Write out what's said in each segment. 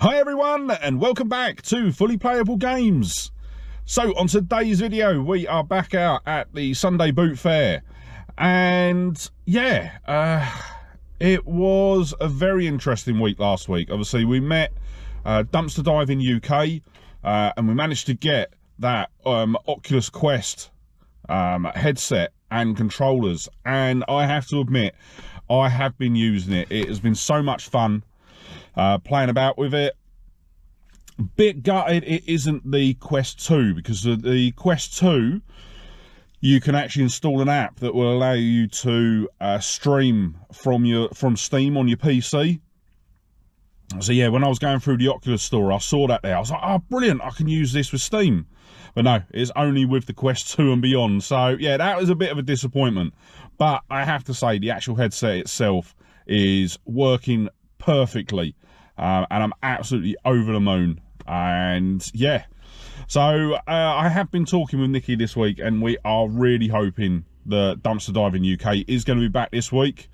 Hi everyone, and welcome back to Fully Playable Games. So on today's video, we are back out at the Sunday Boot Fair, and yeah, it was a very interesting week last week. Obviously, we met Dumpster Diving UK, and we managed to get that Oculus Quest headset and controllers, and I have to admit, I have been using it. It has been so much fun playing about with it. Bit gutted it isn't the Quest 2, because the Quest 2 you can actually install an app that will allow you to stream from Steam on your PC. So yeah, when I was going through the Oculus store, I saw that there. I was like, oh brilliant, I can use this with Steam. But no, it's only with the Quest 2 and beyond. So yeah, that was a bit of a disappointment. But I have to say, the actual headset itself is working perfectly. And I'm absolutely over the moon. And yeah, so I have been talking with Nicky this week, and we are really hoping that Dumpster Diving UK is going to be back this week.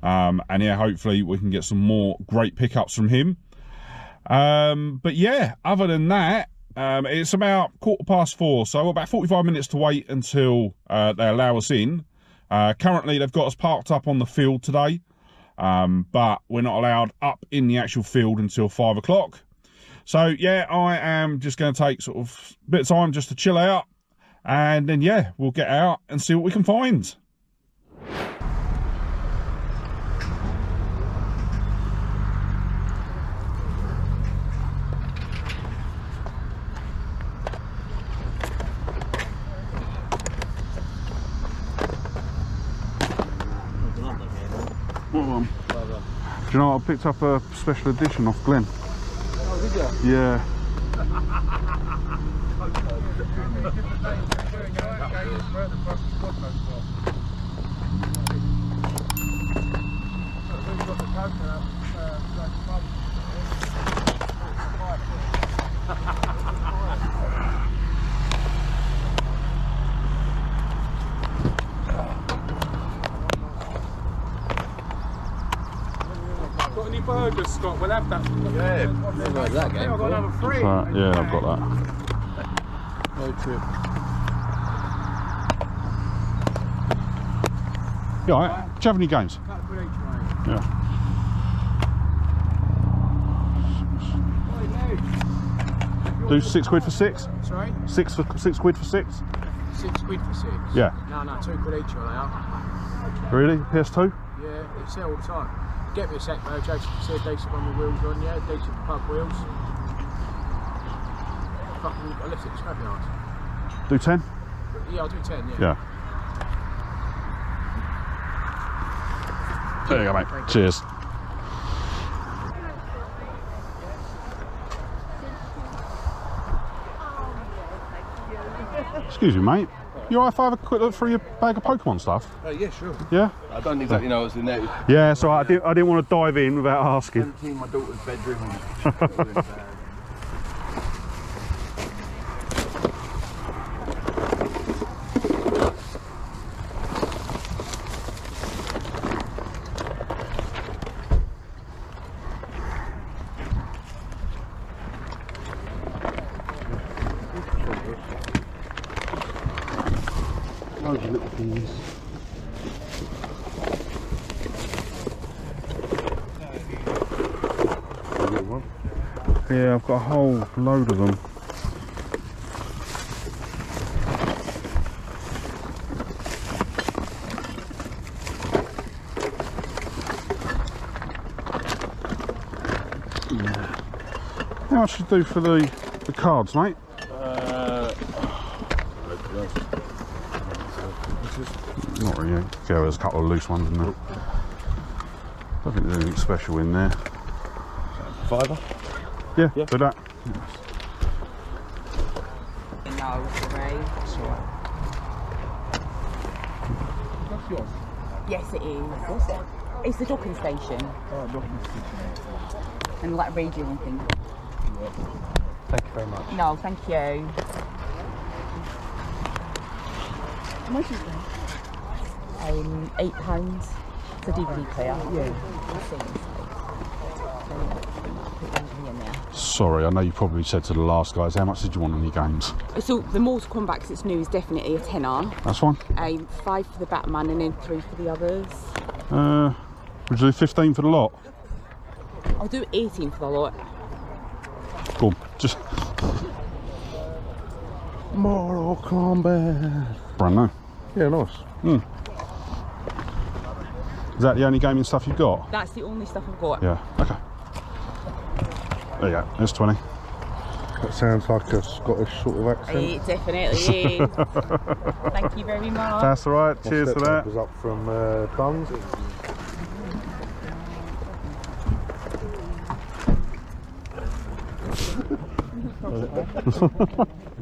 And yeah, hopefully we can get some more great pickups from him. But yeah, other than that, it's about 4:15, so about 45 minutes to wait until they allow us in. Currently they've got us parked up on the field today, but we're not allowed up in the actual field until 5 o'clock. So yeah, I am just going to take sort of a bit of time just to chill out, and then yeah, we'll get out and see what we can find. What one? Do you know what? I picked up a special edition off Glenn. Oh, did you? Yeah. Got any burgers, Scott? We'll have that. Yeah, that game. I've got another 3. Yeah, I've got that. No trip. You alright? Do you have any games? Yeah. Do £6 for 6? Sorry? 6 quid for 6? £6 for 6? Yeah. No, £2 each are they are. Really? PS2? Yeah, they sell all the time. Get me a sec though, Jason can see a decent one with wheels on, yeah, decent pub wheels. Fucking, I left it in the scrapyard. Do 10? Yeah, I'll do 10, yeah. Yeah. There you go, mate. Cheers. Excuse me, mate. You alright if I have a quick look through your bag of Pokemon stuff? Yeah, sure. Yeah? I don't exactly know what's in there. Yeah, so I didn't want to dive in without asking. Emptying my daughter's bedroom. Loads of little things. Yeah, I've got a whole load of them. Yeah. How much do you do for the cards, mate? Not really. Yeah, there's a couple of loose ones in there. I don't think there's anything special in there. Fiver? Yeah, do that. No, sorry. That's yours? Yes, it is. It's the docking station. Oh, docking station. And like radio and things. Thank you very much. No, thank you. How much is that? £8. It's a DVD player. Yeah. Put those in there. Sorry, I know you probably said to the last guys, how much did you want on your games? So the Mortal Kombat, because it's new, is definitely a tenner. That's fine. 5 for the Batman and then 3 for the others. Would you do 15 for the lot? I'll do 18 for the lot. Cool. Just Mortal Kombat. brand new. Yeah, nice. Is that the only gaming stuff you've got? That's the only stuff I've got. Yeah. Okay. There you go. There's 20. That sounds like a Scottish sort of accent. It definitely is. Thank you very much. That's all right. My Cheers for stepdad that. was up from Duns.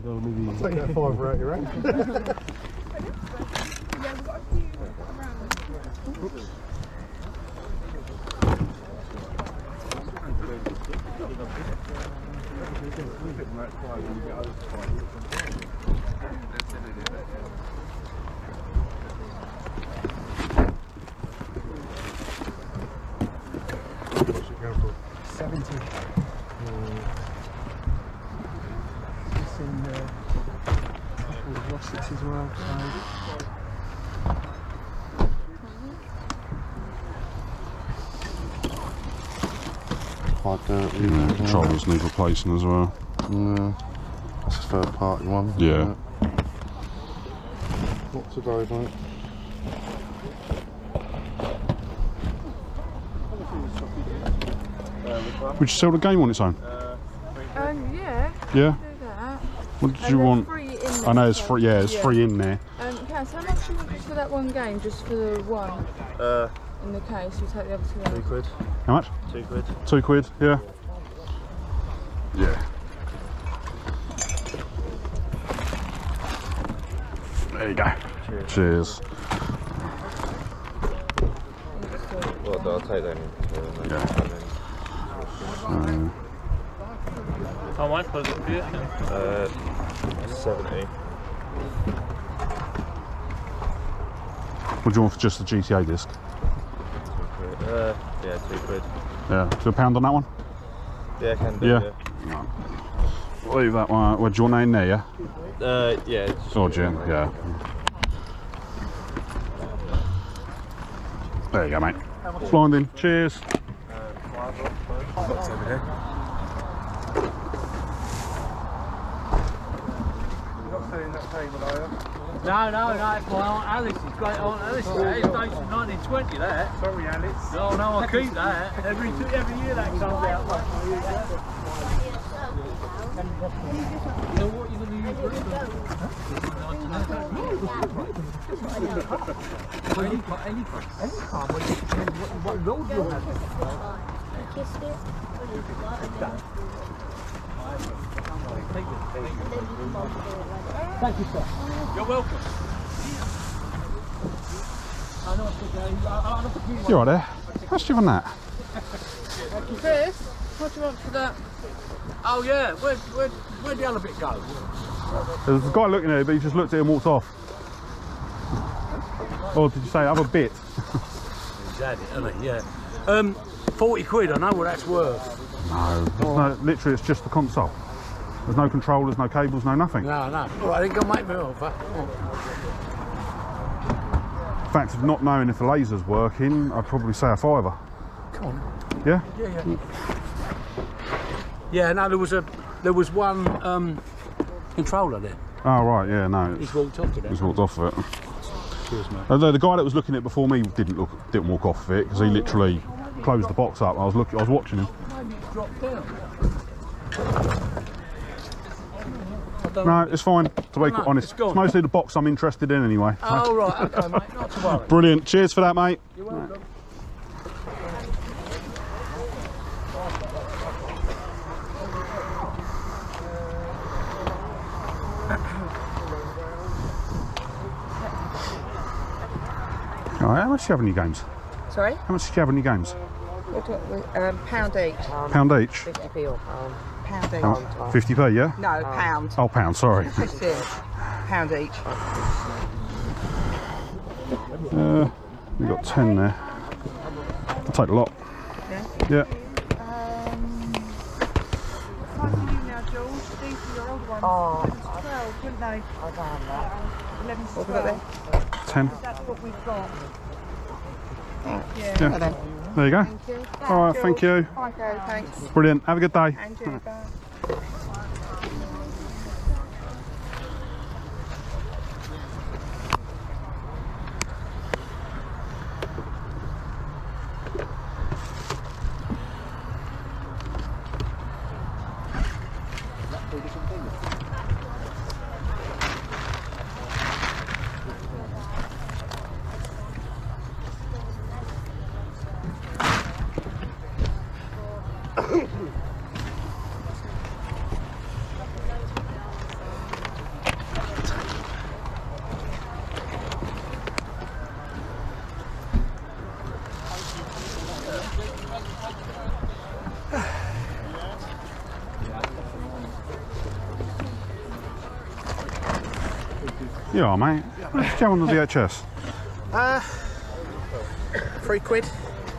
I'll take that fiver out your hand. What's it going for? 70. It's in all the Rossets as well. Quite dirty. Yeah, controllers need replacing as well. Yeah. That's a third party one. Yeah. Not today, mate. Would you sell the game on its own? Yeah, Yeah. do that. What did And you there's want? free in there, I know it's so- free. Yeah, it's yeah. free in there. Cass, how much do you want just for that one game, just for the one in the case? You take the other two out. £2. How much? £2. £2. Yeah. Yeah. There you go. Cheers. Well, I'll take them. Yeah. How much was it for you? 70. What do you want for just the GTA disc? Yeah, £2. Yeah. So a pound on that one? Yeah, can do. Yeah. Leave that one. Well, do you want that in there? Yeah. Yeah. Oh, Jim. Yeah. There you go, mate. Blinding. Cheers. No, it's my Aunt Alice's great Aunt Alice. That is dated from 1920, that. Sorry, Alice. No, I keep that. Every year that comes out. So what are you going to use for it? Any time, well, it depends what load you have. Thank you, sir. You're welcome. You all right there? How much do you want that? Chris, what do you want for that? Oh yeah, where'd the other bit go? There's a guy looking at it, but he just looked at it and walked off. Or did you say other bit? He's had it, hasn't he? Yeah. 40 quid, I know what that's worth. No, literally it's just the console. There's no controllers, no cables, no nothing. No. Alright, then go make me an offer. The fact of not knowing if the laser's working, I'd probably say a fiver. Come on. Yeah? Yeah. Yeah, no, there was one controller there. Oh right, yeah, no. He's walked off to that. He's walked off of it. Cheers, mate. Although the guy that was looking at it before me didn't walk off of it because he literally closed the box up. I was watching him. Maybe it's dropped down. No, it's fine. To be honest, it's gone. it's mostly the box I'm interested in anyway. Oh right, okay, mate, not to worry. Brilliant. Cheers for that, mate. You're welcome. All right, how much do you have in your games? Sorry? How much do you have in your games? Pound each. Pound each? 50p or pound each. 50p, yeah? No, pound. Oh, pound, sorry. Pound each. We've got 10 there. I'll take the lot. Yeah? Yeah. bundles. These are your old ones. Oh, 12, wouldn't they? I don't have that. 11 to What have we got 12. 10. That's what we've got. Yeah. Yeah. Well then. There you go. Thank you. All right, thank you. Okay, thanks. Brilliant. Have a good day. And you, bye. You are, mate. Let's go on the VHS. £3.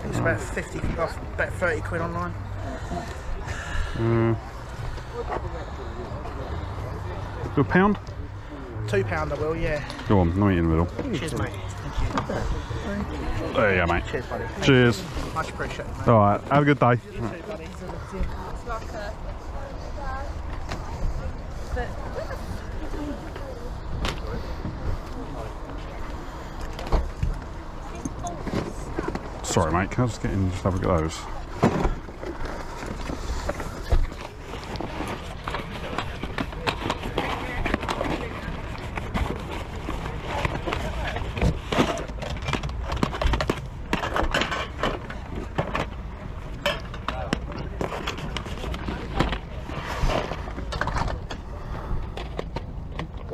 It's about 50 off, about 30 quid online. Do a pound? £2 I will, yeah. Go on, not in the middle. Cheers, mate. There you go, mate. Cheers, buddy. Cheers. Much appreciated, mate. All right, have a good day. Sorry, mate. Can I just get in and just have a look at those?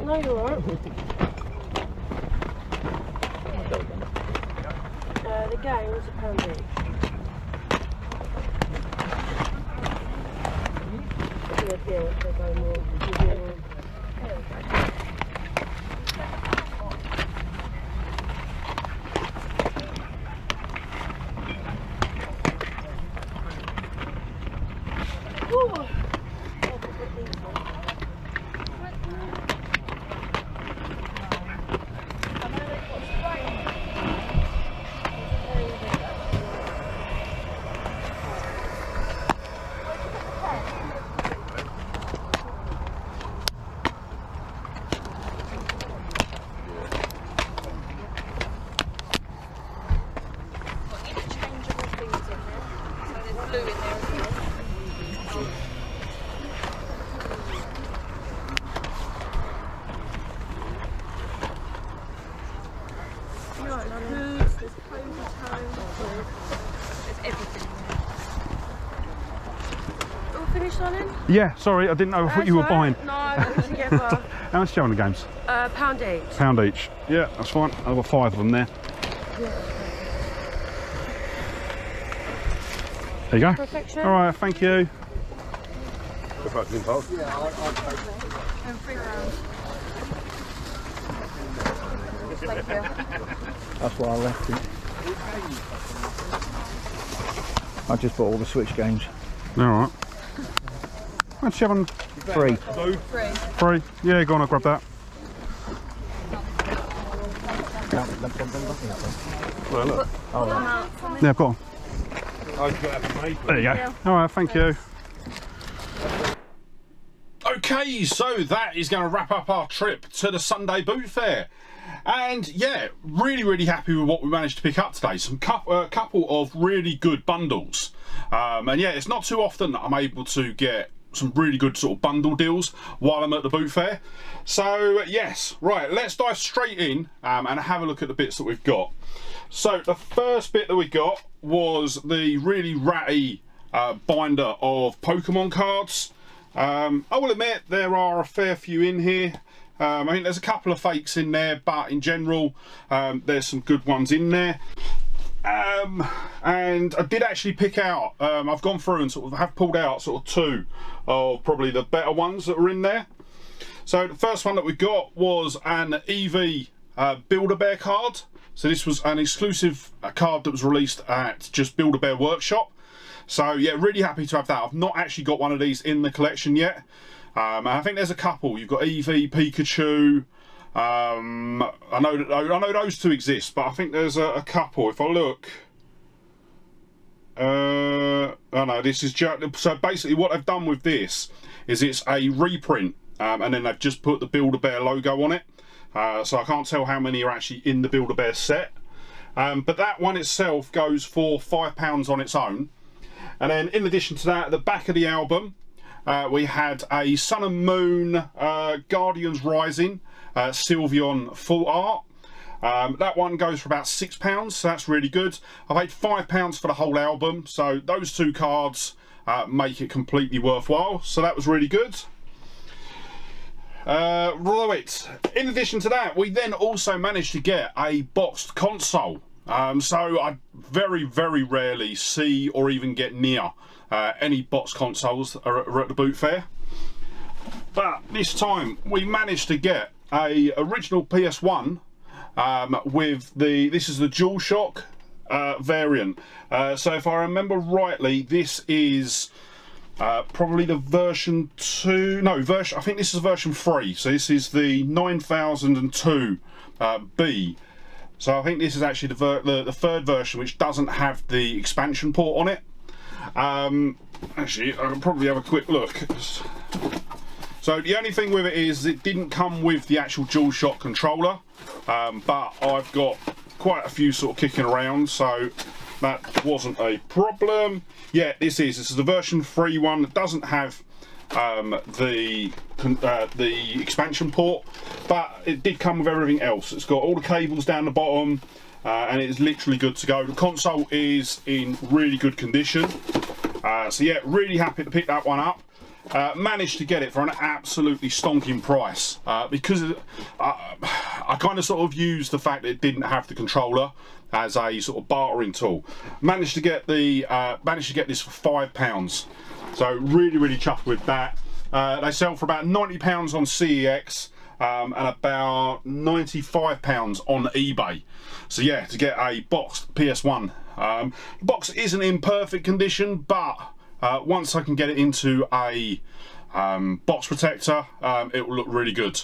No, you're alright. The game's £1 each. Yeah, they go more. Finished on him? Yeah, sorry, I didn't know what you were buying. No, I got them together. How much do you on the games? £1 each. £1 each. Yeah, that's fine. I've got 5 of them there. There you go. Perfection. All right, thank you. And £3. Thank you. That's why I left it. I just bought all the Switch games. All right. How much do you have on? Free. Free? Yeah, go on, I'll grab that. Yeah, I've got one. There you go. All right, thank you. Okay, so that is going to wrap up our trip to the Sunday Boot Fair. And yeah, really happy with what we managed to pick up today. Some couple of really good bundles. And yeah, it's not too often that I'm able to get some really good sort of bundle deals while I'm at the boot fair. So yes, right, let's dive straight in and have a look at the bits that we've got. So the first bit that we got was the really ratty binder of Pokemon cards. I will admit there are a fair few in here. I mean, there's a couple of fakes in there, but in general there's some good ones in there. And I did actually pick out, I've gone through and sort of have pulled out sort of 2 of probably the better ones that are in there. So the first one that we got was an EV Build-A-Bear card. So this was an exclusive card that was released at just Build-A-Bear Workshop. So yeah, really happy to have that. I've not actually got one of these in the collection yet. And I think there's a couple. You've got Eevee, Pikachu. I know those two exist, but I think there's a couple. If I look, oh no, this is just, so basically what they've done with this is it's a reprint, and then they've just put the Build-A-Bear logo on it. So I can't tell how many are actually in the Build-A-Bear set. But that one itself goes for £5 on its own. And then in addition to that, at the back of the album, we had a Sun and Moon Guardians Rising Sylveon full art. That one goes for about £6, so that's really good. I paid £5 for the whole album, so those two cards make it completely worthwhile, so that was really good. Right, in addition to that, we then also managed to get a boxed console. So I very rarely see or even get near any boxed consoles are at the boot fair, but this time we managed to get a original PS1 with this is the DualShock variant. So if I remember rightly, this is probably the version 2, no, I think this is version 3, so this is the 9002 B. So I think this is actually the third version, which doesn't have the expansion port on it. Actually, I can probably have a quick look. So the only thing with it is it didn't come with the actual DualShock controller, but I've got quite a few sort of kicking around, so that wasn't a problem. Yeah, this is the version 3 one. It doesn't have the expansion port, but it did come with everything else. It's got all the cables down the bottom, and it's literally good to go. The console is in really good condition, so yeah, really happy to pick that one up. Managed to get it for an absolutely stonking price, because I kind of sort of used the fact that it didn't have the controller as a sort of bartering tool. Managed to get this for £5, so really chuffed with that. They sell for about £90 on CEX, and about £95 on eBay. So yeah, to get a boxed PS1. The box isn't in perfect condition, but once I can get it into a box protector, it will look really good.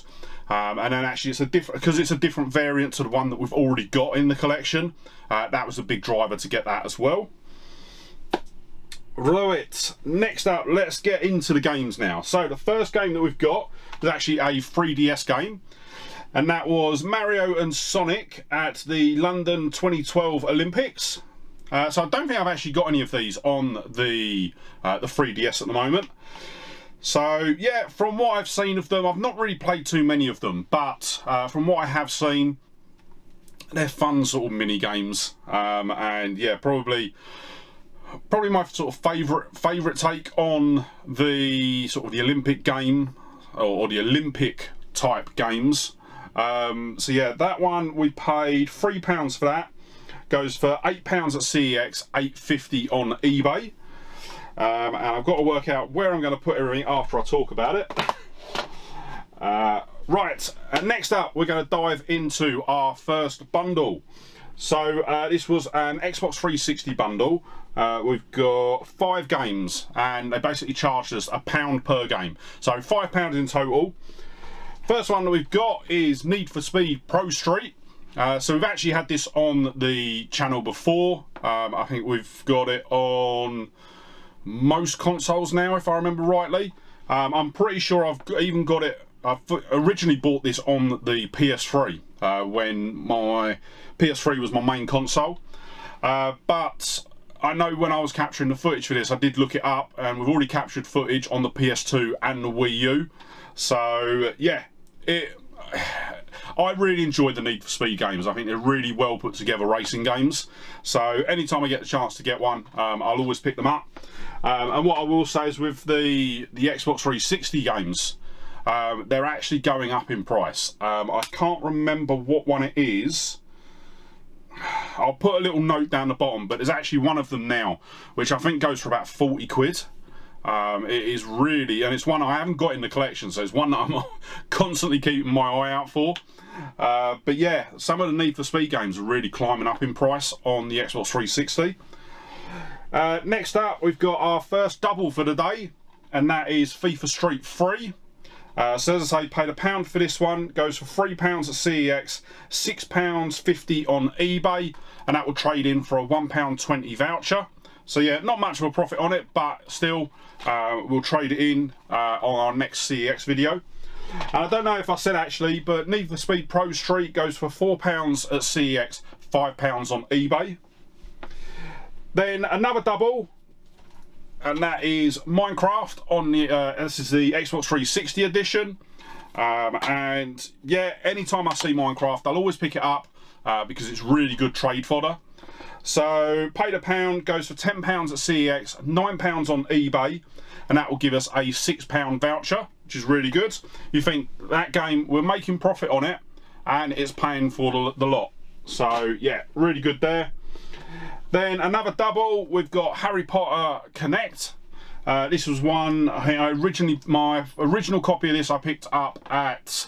And then actually, because it's a different variant to the one that we've already got in the collection. That was a big driver to get that as well. Right, next up, let's get into the games now. So the first game that we've got is actually a 3DS game, and that was Mario and Sonic at the London 2012 Olympics. So I don't think I've actually got any of these on the 3DS at the moment. So yeah, from what I've seen of them, I've not really played too many of them, but from what I have seen, they're fun sort of mini games, and yeah, probably my sort of favourite take on the sort of the Olympic game or the Olympic type games. So yeah, that one we paid £3 for that. Goes for £8 at CEX, £8.50 on eBay. And I've got to work out where I'm going to put everything after I talk about it. Right, next up we're going to dive into our first bundle. So this was an Xbox 360 bundle. We've got 5 games, and they basically charged us £1 per game. So £5 in total. First one that we've got is Need for Speed Pro Street. So we've actually had this on the channel before. I think we've got it on most consoles now, if I remember rightly. I'm pretty sure I've even got it. I originally bought this on the PS3 when my PS3 was my main console. But I know when I was capturing the footage for this, I did look it up, and we've already captured footage on the PS2 and the Wii U. So yeah, I really enjoyed the Need for Speed games. I think they're really well put together racing games. So anytime I get the chance to get one, I'll always pick them up. And what I will say is with the Xbox 360 games, they're actually going up in price. I can't remember what one it is. I'll put a little note down the bottom, but there's actually one of them now, which I think goes for about 40 quid. It is really, and it's one I haven't got in the collection, so it's one that I'm constantly keeping my eye out for. But yeah, some of the Need for Speed games are really climbing up in price on the Xbox 360. Next up, we've got our first double for the day, and that is FIFA Street 3. So as I say, paid £1 for this one, goes for £3 at CEX, £6.50 on eBay, and that will trade in for a £1.20 voucher. So yeah, not much of a profit on it, but still, we'll trade it in on our next CEX video. And I don't know if I said actually, but Need for Speed Pro Street goes for £4 at CEX, £5 on eBay. Then another double, and that is Minecraft on the this is the Xbox 360 edition. And yeah, anytime I see Minecraft, I'll always pick it up because it's really good trade fodder. So paid £1, goes for £10 at CEX, £9 on eBay, and that will give us a £6 voucher, which is really good. You think that game, we're making profit on it, and it's paying for the lot. So yeah, really good there. Then another double, we've got Harry Potter Connect. This was one, my original copy of this I picked up at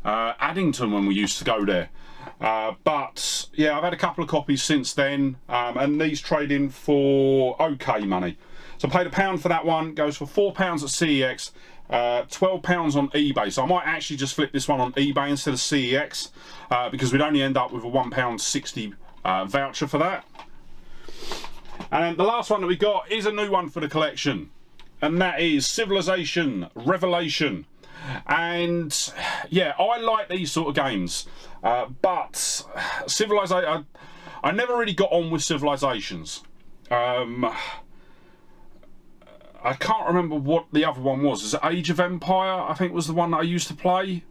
Addington when we used to go there. But yeah, I've had a couple of copies since then, and these trade in for okay money. So I paid £1 for that one, goes for £4 at CEX, £12 on eBay. So I might actually just flip this one on eBay instead of CEX, because we'd only end up with a £1.60 voucher for that. And then the last one that we got is a new one for the collection, and that is Civilization Revelation. And yeah, I like these sort of games, but Civilization, I never really got on with Civilizations. I can't remember what the other one was. Is it Age of Empire? I think was the one that I used to play.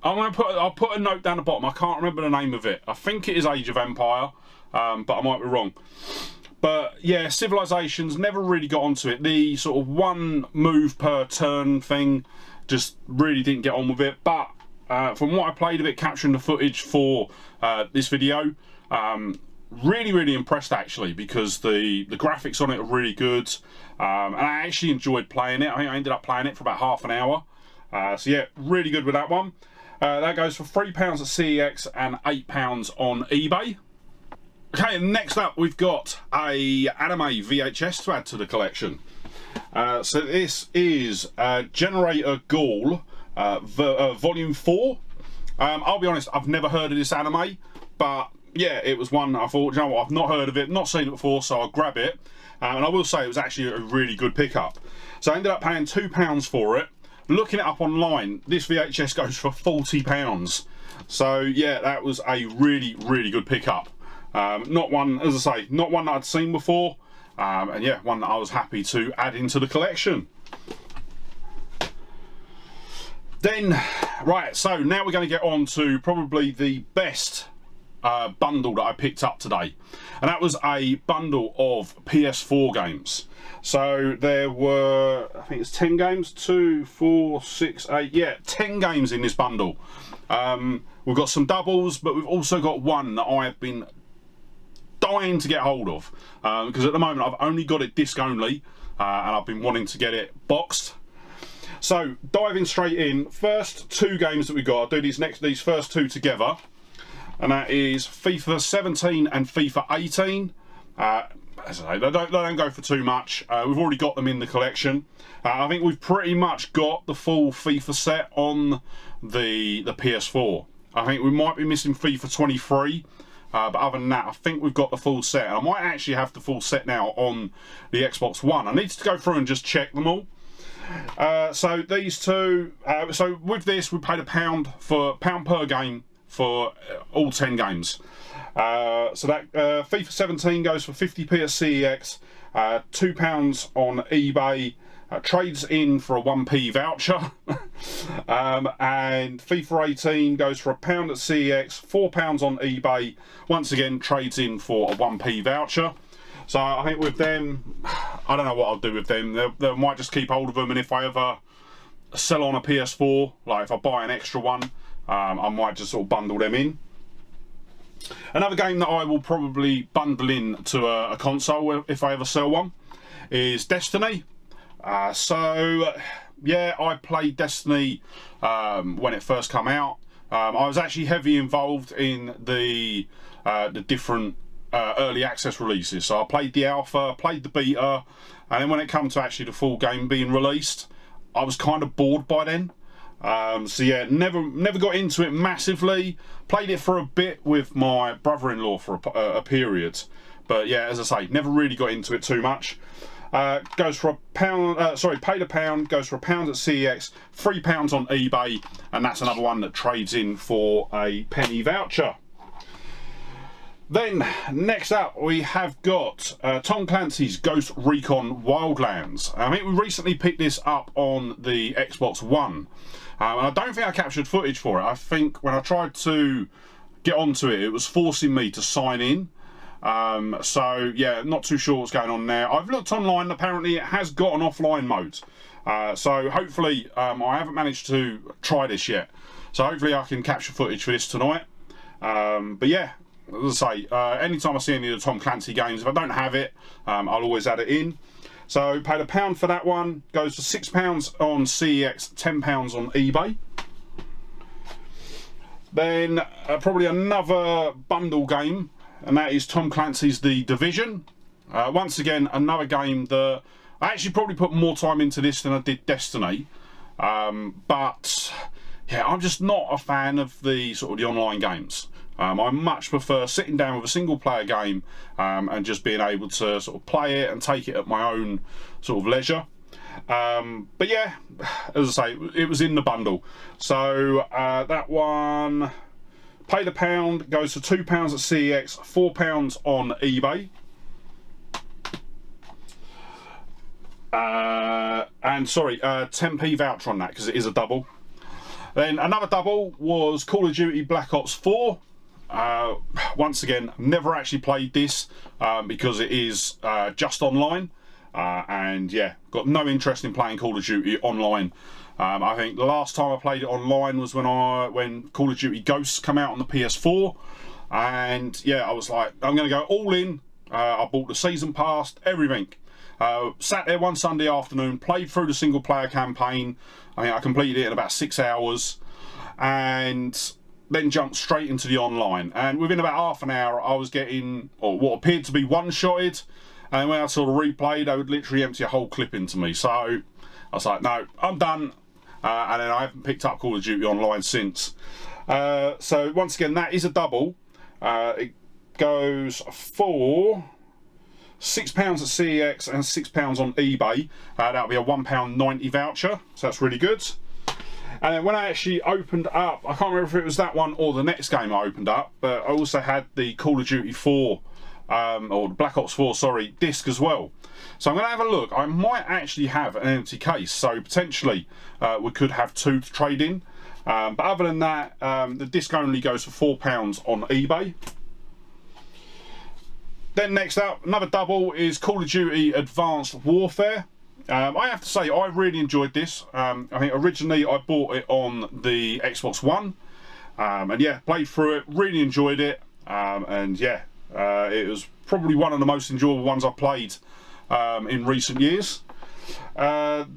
I'll put a note down the bottom. I can't remember the name of it. I think it is Age of Empire, but I might be wrong. But yeah, Civilizations, never really got onto it. The sort of one move per turn thing, just really didn't get on with it. But from what I played of it, capturing the footage for this video, really impressed actually, because the graphics on it are really good, and I actually enjoyed playing it. I think I ended up playing it for about half an hour. So yeah, really good with that one. That goes for £3 at CEX and £8 on eBay. Okay, next up we've got a anime VHS to add to the collection. So this is Generator Ghoul Volume 4. I'll be honest, I've never heard of this anime, but yeah, it was one I thought, you know what, I've not heard of it, not seen it before, so I'll grab it. And I will say it was actually a really good pickup. So I ended up paying £2 for it. Looking it up online, this VHS goes for £40. So yeah, that was a really good pickup. Not one, as I say, not one that I'd seen before, and yeah, one that I was happy to add into the collection. Then, right, so now we're going to get on to probably the best bundle that I picked up today, and that was a bundle of PS4 games. So there were, I think it's 10 games, 2, 4, 6, 8, yeah, 10 games in this bundle. We've got some doubles, but we've also got one that I have been dying to get hold of, because at the moment I've only got it disc only, and I've been wanting to get it boxed. So diving straight in, first two games that we got, I'll do these first two together, and that is FIFA 17 and FIFA 18. As I say, they don't go for too much. We've already got them in the collection. I think we've pretty much got the full FIFA set on the PS4. I think we might be missing FIFA 23. But other than that, I think we've got the full set. And I might actually have the full set now on the Xbox One. I need to go through and just check them all. So these two, so with this we paid £1 per game for all 10 games. So that FIFA 17 goes for 50p at CEX, £2 on eBay, trades in for a 1p voucher, and FIFA 18 goes for £1 at CEX, £4 on eBay, once again trades in for a 1p voucher. So I think with them, I don't know what I'll do with them. They might just keep hold of them, and if I ever sell on a PS4, like if I buy an extra one, I might just sort of bundle them in. Another game that I will probably bundle in to a console if I ever sell one is Destiny. So yeah, I played Destiny when it first came out. I was actually heavily involved in the different early access releases. So I played the alpha, played the beta, and then when it came to actually the full game being released, I was kind of bored by then. So yeah, never got into it massively. Played it for a bit with my brother-in-law for a period, but yeah, as I say, never really got into it too much. Goes for £1. Sorry, paid £1. Goes for £1 at CEX, £3 on eBay, and that's another one that trades in for a penny voucher. Then next up we have got Tom Clancy's Ghost Recon Wildlands. I think we recently picked this up on the Xbox One. And I don't think I captured footage for it. I think when I tried to get onto it, it was forcing me to sign in. So yeah, not too sure what's going on there. I've looked online, apparently it has got an offline mode. So hopefully, I haven't managed to try this yet. So hopefully I can capture footage for this tonight. But yeah, as I say, anytime I see any of the Tom Clancy games, if I don't have it, I'll always add it in. So paid £1 for that one, goes for £6 on CEX, £10 on eBay. Then probably another bundle game, and that is Tom Clancy's The Division. Once again, another game that I actually probably put more time into this than I did Destiny. But yeah, I'm just not a fan of the sort of the online games. I much prefer sitting down with a single player game and just being able to sort of play it and take it at my own sort of leisure. But yeah, as I say, it was in the bundle. So that one, paid £1, goes for £2 at CEX, £4 on eBay. And sorry, 10p voucher on that because it is a double. Then another double was Call of Duty Black Ops 4. Once again, never actually played this because it is just online, and yeah, got no interest in playing Call of Duty online. I think the last time I played it online was when Call of Duty Ghosts came out on the PS4, and yeah, I was like, I'm going to go all in. I bought the season pass, everything. Sat there one Sunday afternoon, played through the single player campaign. I mean, I completed it in about 6 hours, and then jumped straight into the online. And within about half an hour, I was getting, or what appeared to be, one-shotted. And when I sort of replayed, they would literally empty a whole clip into me. So I was like, no, I'm done. And then I haven't picked up Call of Duty Online since. So once again, that is a double. It goes for £6 at CEX and £6 on eBay. That'll be a £1.90 voucher. So that's really good. And then when I actually opened up, I can't remember if it was that one or the next game I opened up, but I also had the Call of Duty 4, or Black Ops 4, sorry, disc as well. So I'm going to have a look. I might actually have an empty case, so potentially we could have two to trade in. But other than that, the disc only goes for £4 on eBay. Then next up, another double is Call of Duty Advanced Warfare. I have to say, I really enjoyed this. I think originally I bought it on the Xbox One, and yeah, played through it, really enjoyed it, and yeah, it was probably one of the most enjoyable ones I've played in recent years.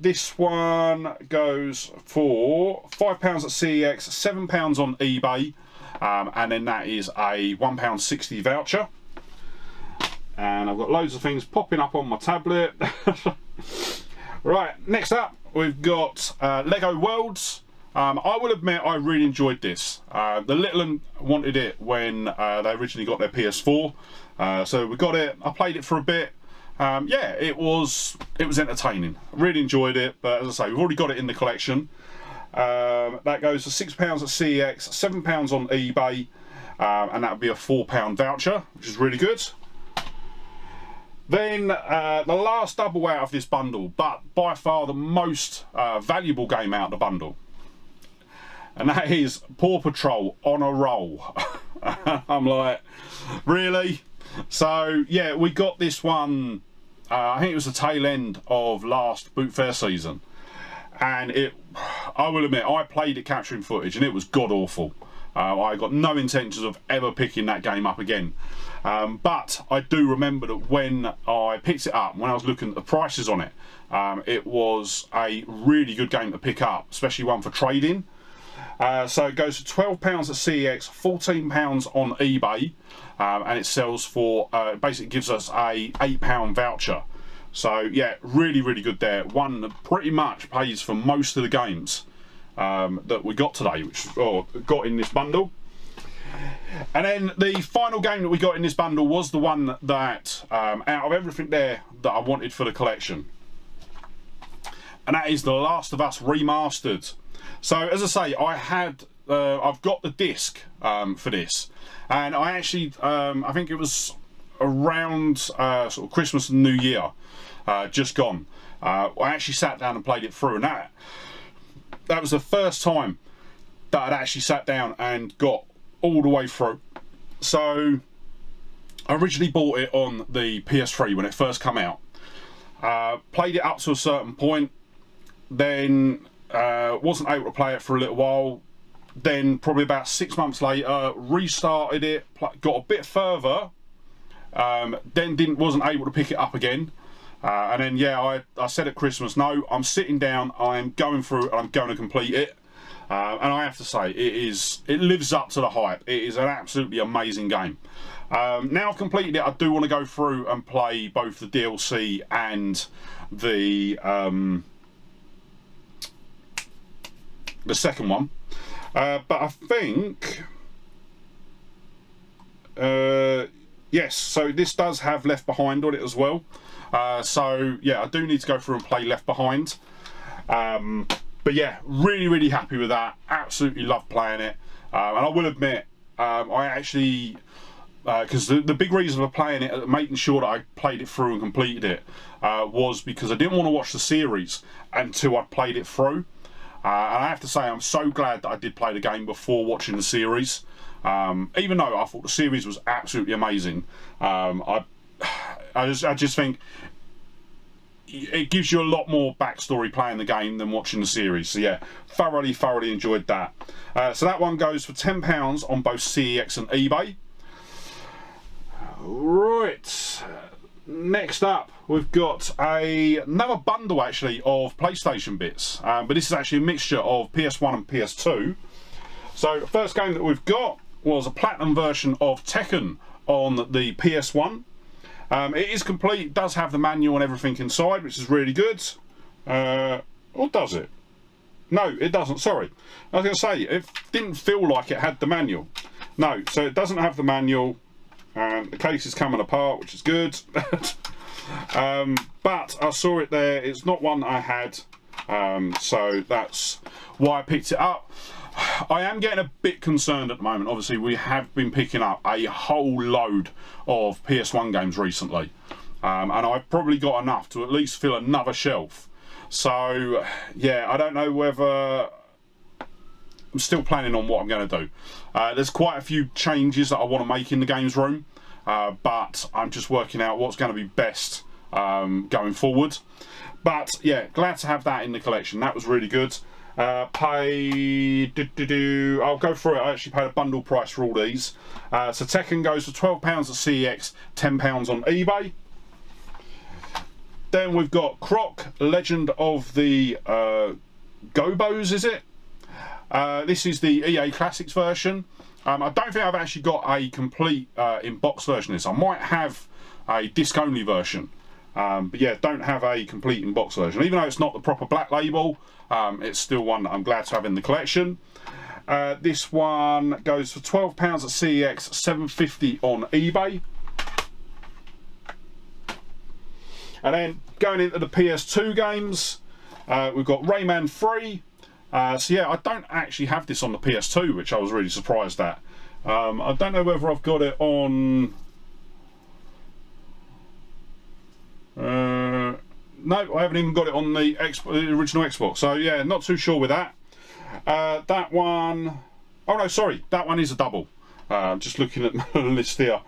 This one goes for £5 at CEX, £7 on eBay, and then that is a £1.60 voucher. And I've got loads of things popping up on my tablet. Right, next up we've got Lego Worlds. I will admit I really enjoyed this. The little one wanted it when they originally got their PS4, so we got it. I played it for a bit. Yeah, it was entertaining. I really enjoyed it, but as I say, we've already got it in the collection. That goes for £6 at CEX, £7 on eBay, and that would be a £4 voucher, which is really good. Then the last double out of this bundle, but by far the most valuable game out of the bundle, and that is Paw Patrol on a Roll. I'm like, really? So yeah, we got this one, I think it was the tail end of last Boot Fair season, and I will admit, I played it capturing footage and it was god awful. I got no intentions of ever picking that game up again. But I do remember that when I picked it up, when I was looking at the prices on it, it was a really good game to pick up, especially one for trading. So it goes for £12 at CEX, £14 on eBay, and it sells for, basically gives us a £8 voucher. So yeah, really, really good there. One that pretty much pays for most of the games that we got today, which got in this bundle. And then the final game that we got in this bundle was the one that, out of everything there, that I wanted for the collection. And that is The Last of Us Remastered. So as I say, I've got the disc for this, and I actually, I think it was around sort of Christmas and New Year, just gone. I actually sat down and played it through, and that was the first time that I'd actually sat down and got all the way through. So I originally bought it on the PS3 when it first came out. Played it up to a certain point, then wasn't able to play it for a little while. Then probably about 6 months later, restarted it, got a bit further, then wasn't able to pick it up again. And then yeah, I said at Christmas, no, I'm sitting down, I'm going through and I'm going to complete it. And I have to say, it lives up to the hype. It is an absolutely amazing game. Now I've completed it, I do want to go through and play both the DLC and the second one. But I think, yes, so this does have Left Behind on it as well. So yeah, I do need to go through and play Left Behind. But yeah, really, really happy with that. Absolutely love playing it. And I will admit, I actually, because the big reason for playing it, making sure that I played it through and completed it, was because I didn't want to watch the series until I played it through. And I have to say, I'm so glad that I did play the game before watching the series. Even though I thought the series was absolutely amazing, I just think it gives you a lot more backstory playing the game than watching the series. So yeah, thoroughly enjoyed that. So that one goes for £10 on both CEX and eBay. Right, next up we've got another bundle actually of PlayStation bits, but this is actually a mixture of PS1 and PS2. So the first game that we've got was a platinum version of Tekken on the PS1. It is complete, it does have the manual and everything inside, which is really good. Or does it? No, it doesn't, sorry. I was going to say, it didn't feel like it had the manual. No, so it doesn't have the manual. The case is coming apart, which is good. But I saw it there, it's not one I had, so that's why I picked it up. I am getting a bit concerned at the moment. Obviously we have been picking up a whole load of PS1 games recently, and I've probably got enough to at least fill another shelf. So yeah, I don't know whether, I'm still planning on what I'm going to do. There's quite a few changes that I want to make in the games room, but I'm just working out what's going to be best going forward. But yeah, glad to have that in the collection. That was really good. I'll go through it. I actually paid a bundle price for all these. So Tekken goes for £12 at CEX, £10 on eBay. Then we've got Croc, Legend of the Gobos, is it? This is the EA Classics version. I don't think I've actually got a complete in-box version of this. I might have a disc-only version. But yeah, don't have a complete in-box version. Even though it's not the proper black label, it's still one that I'm glad to have in the collection. This one goes for £12 at CEX, $7.50 on eBay. And then going into the PS2 games, we've got Rayman 3. So yeah, I don't actually have this on the PS2, which I was really surprised at. I don't know whether I've got it on... no, I haven't even got it on the original Xbox, so yeah, not too sure with that. That one, oh no, sorry, that one is a double. Just looking at the list here.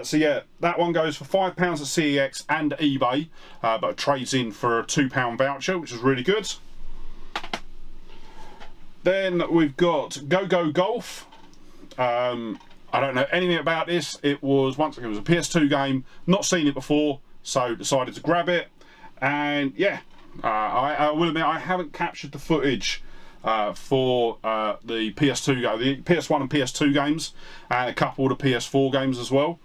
So yeah, that one goes for £5 at CEX and eBay, but it trades in for a £2 voucher, which is really good. Then we've got Go Go Golf. I don't know anything about this. It was a PS2 game, not seen it before, so decided to grab it. And yeah, I will admit I haven't captured the footage for the PS2, the PS1 and PS2 games, and a couple of the PS4 games as well.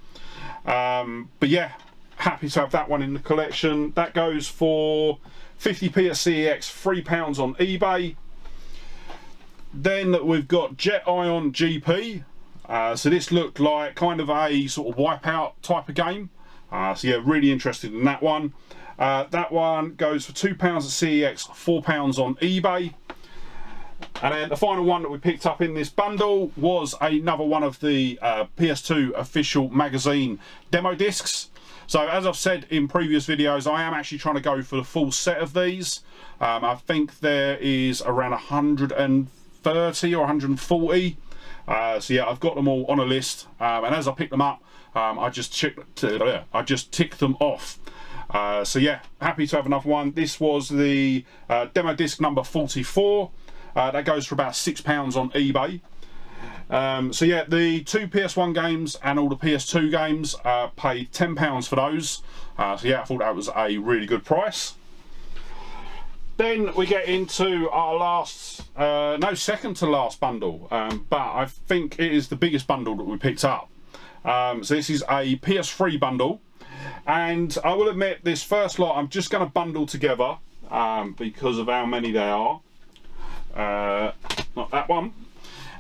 But yeah, happy to have that one in the collection. That goes for 50p at CEX, £3 on eBay. Then we've got Jet Ion GP. So this looked like kind of a sort of Wipeout type of game. So yeah, really interested in that one. That one goes for £2 at CEX, £4 on eBay. And then the final one that we picked up in this bundle was another one of the PS2 official magazine demo discs. So as I've said in previous videos, I am actually trying to go for the full set of these. I think there is around 130 or 140. So yeah, I've got them all on a list, and as I pick them up, I just tick them off. So yeah, happy to have another one. This was the demo disc number 44. That goes for about £6 on eBay. So yeah, the 2 PS1 games and all the PS2 games, paid £10 for those. So yeah, I thought that was a really good price. Then we get into our last, no, second to last bundle, but I think it is the biggest bundle that we picked up. So this is a PS3 bundle, and I will admit this first lot I'm just going to bundle together because of how many there are. Not that one.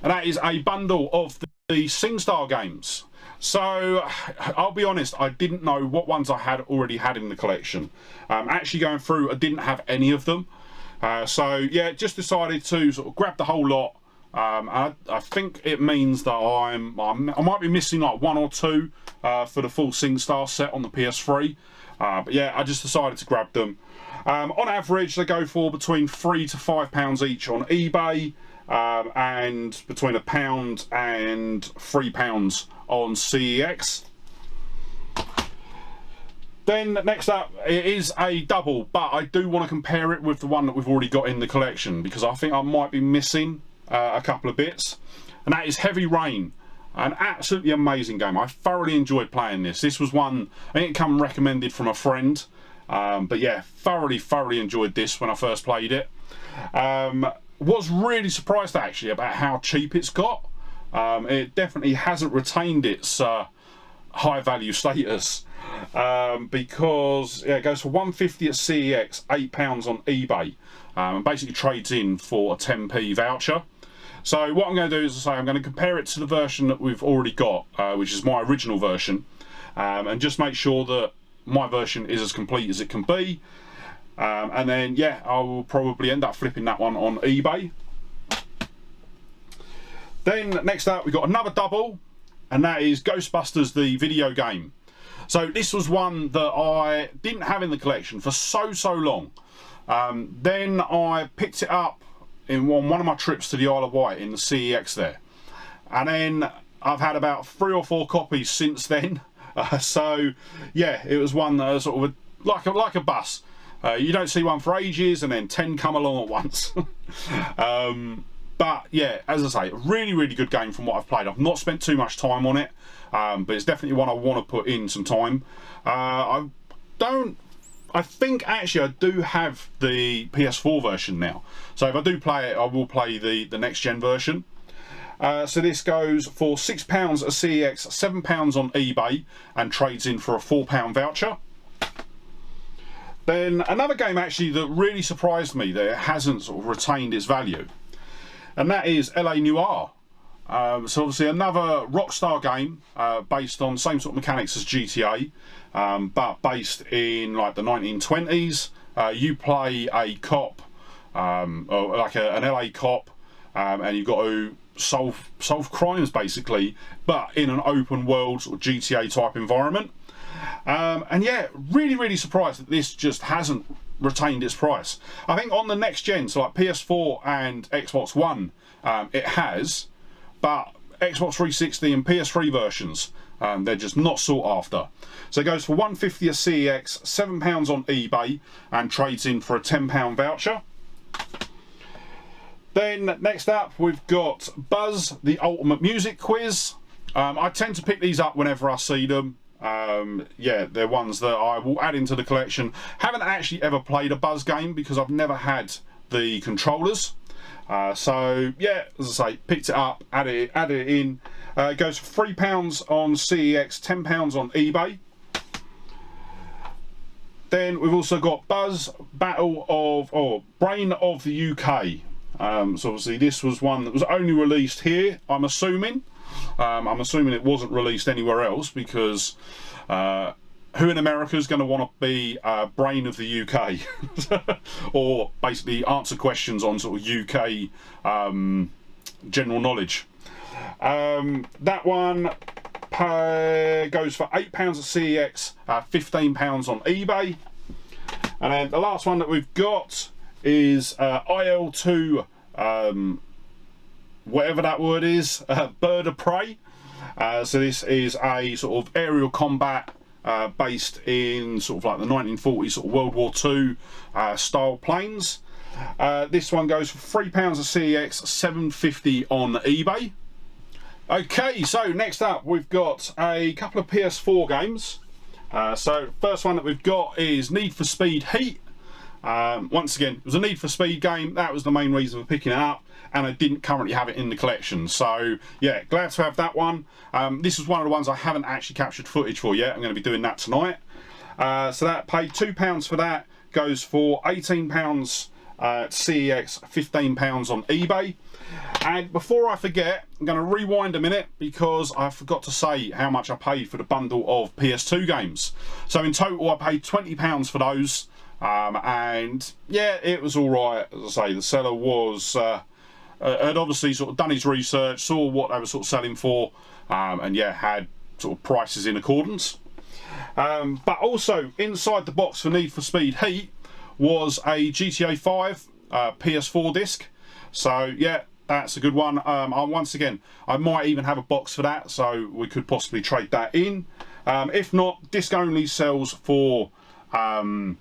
And that is a bundle of the SingStar games. So I'll be honest, I didn't know what ones I had already had in the collection. Actually going through, I didn't have any of them. So yeah, just decided to sort of grab the whole lot. I think it means that I might be missing like 1 or 2 for the full SingStar set on the PS3. But yeah, I just decided to grab them. On average, they go for between £3 to £5 each on eBay, and between £1 and £3 on CEX. Then next up, it is a double, but I do want to compare it with the one that we've already got in the collection because I think I might be missing a couple of bits, and that is Heavy Rain. An absolutely amazing game. I thoroughly enjoyed playing this. This was one, I think it came recommended from a friend, but yeah, thoroughly enjoyed this when I first played it. Was really surprised actually about how cheap it's got. It definitely hasn't retained its high value status, because yeah, it goes for 150 at CEX, £8 on eBay, and basically trades in for a 10p voucher. So what I'm going to do is to say I'm going to compare it to the version that we've already got, which is my original version, and just make sure that my version is as complete as it can be. And then yeah, I will probably end up flipping that one on eBay. Then next up we got another double, and that is Ghostbusters the video game. So this was one that I didn't have in the collection for so long. Then I picked it up in one of my trips to the Isle of Wight in the CEX there, and then I've had about 3 or 4 copies since then. So yeah, it was one that was sort of like a bus. You don't see one for ages, and then 10 come along at once. But yeah, as I say, really good game from what I've played. I've not spent too much time on it, but it's definitely one I want to put in some time. I think actually I do have the PS4 version now, so if I do play it, I will play the next gen version. So this goes for £6 at CEX, £7 on eBay, and trades in for a £4 voucher. Then another game actually that really surprised me that it hasn't sort of retained its value, and that is LA Noire. So obviously another Rockstar game, based on same sort of mechanics as GTA, but based in like the 1920s. You play a cop, or like an LA cop, and you've got to solve crimes basically, but in an open world sort of GTA type environment. And yeah, really surprised that this just hasn't retained its price. I think on the next gen, so like PS4 and Xbox One, it has, but Xbox 360 and PS3 versions, they're just not sought after. So it goes for 150 at CEX, £7 on eBay, and trades in for a £10 voucher. Then next up we've got Buzz the Ultimate Music Quiz. I tend to pick these up whenever I see them. Yeah, they're ones that I will add into the collection. Haven't actually ever played a Buzz game because I've never had the controllers. So yeah, as I say, picked it up, added it in. It goes for £3 on CEX, £10 on eBay. Then we've also got Buzz Battle of, or Brain of the UK. So obviously this was one that was only released here, I'm assuming. I'm assuming it wasn't released anywhere else, because who in America is going to want to be Brain of the UK? Or basically answer questions on sort of UK general knowledge. That one goes for £8 at CEX, £15 on eBay. And then the last one that we've got is IL2, whatever that word is, Bird of Prey. So this is a sort of aerial combat based in sort of like the 1940s, sort of World War II style planes. This one goes for £3 at CEX, $7.50 on eBay. Okay, so next up we've got a couple of PS4 games. So first one that we've got is Need for Speed Heat. Once again, it was a Need for Speed game. That was the main reason for picking it up, and I didn't currently have it in the collection. So yeah, glad to have that one. This is one of the ones I haven't actually captured footage for yet. I'm going to be doing that tonight. So that paid £2 for that. Goes for £18 at CEX, £15 on eBay. And before I forget, I'm going to rewind a minute, because I forgot to say how much I paid for the bundle of PS2 games. So in total I paid £20 for those, and yeah, it was alright. As I say, the seller was had obviously sort of done his research, saw what they were sort of selling for, and yeah, had sort of prices in accordance. But also inside the box for Need for Speed Heat was a GTA 5 PS4 disc. So yeah, that's a good one. Once again, I might even have a box for that, so we could possibly trade that in. If not, disc only sells for £10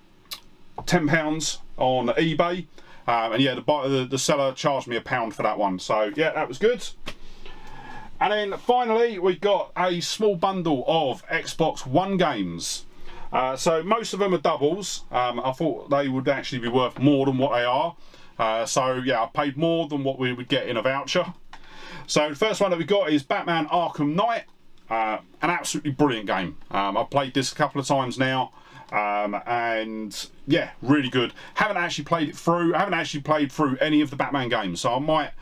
on eBay. And yeah, the seller charged me £1 for that one. So yeah, that was good. And then finally, we got a small bundle of Xbox One games. So most of them are doubles. I thought they would actually be worth more than what they are. So yeah, I paid more than what we would get in a voucher. So the first one that we got is Batman Arkham Knight. An absolutely brilliant game. I've played this a couple of times now, and yeah, really good. Haven't actually played it through. I haven't actually played through any of the Batman games, so I might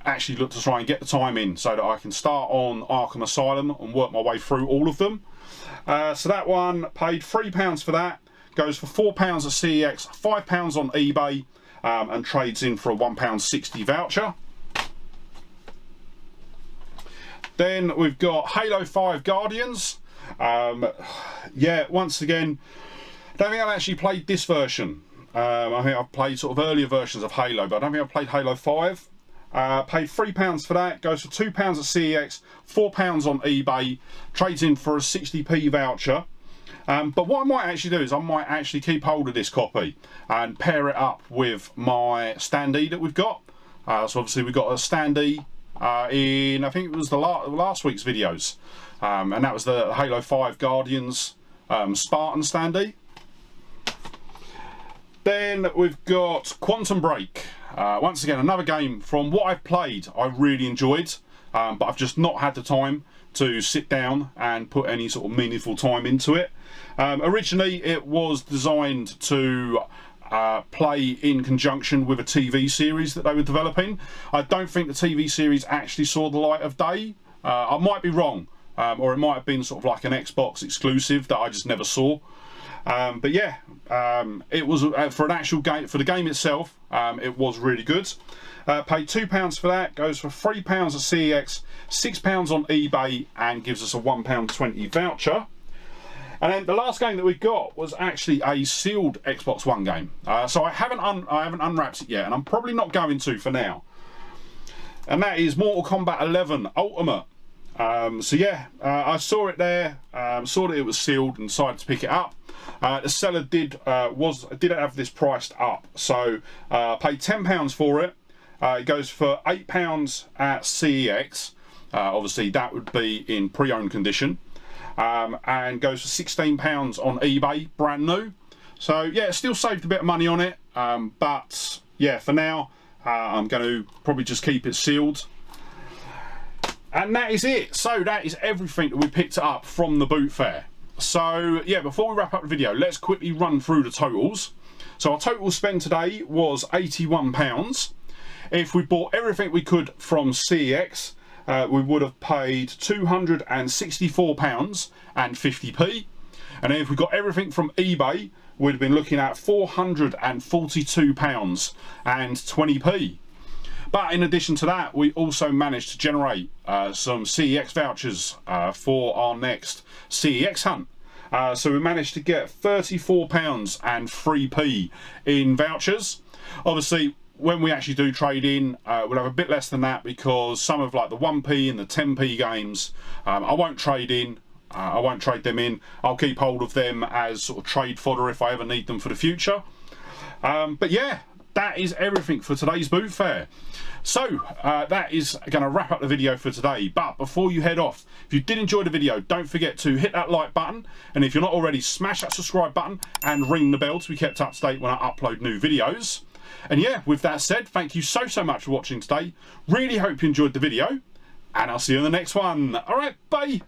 actually look to try and get the time in so that I can start on Arkham Asylum and work my way through all of them. So that one paid £3 for that. Goes for £4 at CEX, £5 on eBay. And trades in for a £1.60 voucher. Then we've got Halo 5 Guardians. Yeah, once again, I don't think I've actually played this version. I think I've played sort of earlier versions of Halo, but I don't think I've played Halo 5. Paid £3 for that. Goes for £2 at CEX, £4 on eBay. Trades in for a 60p voucher. But what I might actually do is I might actually keep hold of this copy and pair it up with my standee that we've got. So obviously we've got a standee in, I think it was the last week's videos, and that was the Halo 5 Guardians Spartan standee. Then we've got Quantum Break. Once again, another game from what I've played I really enjoyed, but I've just not had the time to sit down and put any sort of meaningful time into it. Originally it was designed to play in conjunction with a TV series that they were developing. I don't think the TV series actually saw the light of day. I might be wrong, or it might have been sort of like an Xbox exclusive that I just never saw. But yeah, it was for an actual game, for the game itself, it was really good. Paid £2 for that. Goes for £3 at CEX, £6 on eBay, and gives us a £1.20 voucher. And then the last game that we got was actually a sealed Xbox One game. So I haven't unwrapped it yet, and I'm probably not going to for now. And that is Mortal Kombat 11 Ultimate. So yeah, I saw it there, saw that it was sealed, and decided to pick it up. The seller did have this priced up, so paid £10 for it. It goes for £8 at CEX. Obviously that would be in pre-owned condition, and goes for £16 on eBay, brand new. So yeah, still saved a bit of money on it, but yeah, for now I'm going to probably just keep it sealed. And that is it. So that is everything that we picked up from the boot fair. So yeah, before we wrap up the video, let's quickly run through the totals. So our total spend today was £81. If we bought everything we could from CEX, we would have paid £264 and 50p. And then if we got everything from eBay, we'd have been looking at £442 and 20p. But in addition to that, we also managed to generate some CEX vouchers for our next CEX hunt. So we managed to get £34 and 3p in vouchers. Obviously, when we actually do trade in, we'll have a bit less than that, because some of like the 1p and the 10p games, I won't trade in. I won't trade them in. I'll keep hold of them as sort of trade fodder if I ever need them for the future. But yeah, that is everything for today's boot fair. So that is going to wrap up the video for today. But before you head off, if you did enjoy the video, don't forget to hit that like button, and if you're not already, smash that subscribe button and ring the bell to be kept up to date when I upload new videos. And yeah, with that said, thank you so much for watching today. Really hope you enjoyed the video, and I'll see you in the next one. All right, bye.